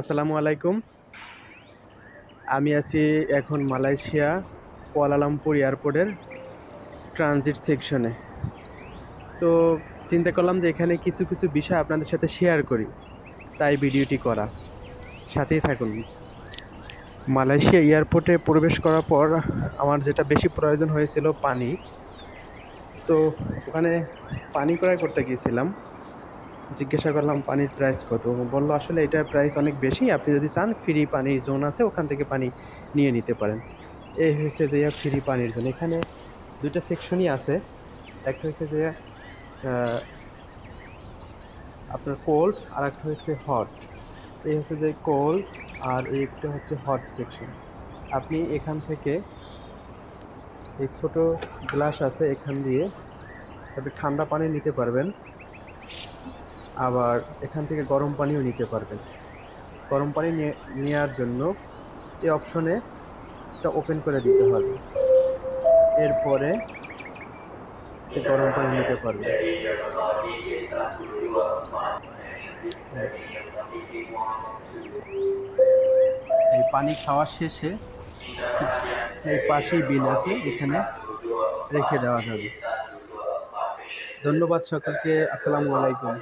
আসসালামু আলাইকুম। আমি আছি এখন মালয়েশিয়া কুয়ালালামপুর এয়ারপোর্টের ট্রানজিট সেকশনে। তো চিন্তা করলাম যে এখানে কিছু বিষয় আপনাদের সাথে শেয়ার করি। তাই ভিডিওটি করা। সাথেই থাকুন। মালয়েশিয়া এয়ারপোর্টে প্রবেশ করার পর আমার যেটা বেশি প্রয়োজন হয়েছিল পানি। তো ওখানে পানি ক্রয় করতে গিয়েছিলাম। জিজ্ঞাসা করলাম পানির প্রাইস কত? বলল আসলে এটার প্রাইস অনেক বেশি। আপনি যদি চান ফ্রি পানির জোন আছে ওখান থেকে পানি নিয়ে নিতে পারেন। এই হয়েছে যে ফ্রি পানির জন্য। এখানে ২ টা সেকশনই আছে। একটা হচ্ছে যে আ আপনার কোল্ড আরেকটা হচ্ছে হট। এই হচ্ছে যে কোল্ড আর এইটা হচ্ছে হট সেকশন। আপনি এখান থেকে এই ছোট গ্লাস আছে এখান দিয়ে আপনি ঠান্ডা পানি নিতে পারবেন। আবার এখান থেকে গরম পানিও নিতে পারবেন। গরম পানি নেয়ার জন্য এই অপশনে এটা ওপেন করে দিতে হবে। এরপরে গরম পানি নিতে পারবেন। এই পানি খাওয়া শেষে এই পাশেই বিল আছে, এখানে রেখে দেওয়া যাবে। ধন্যবাদ সকলকে। আসসালামু আলাইকুম।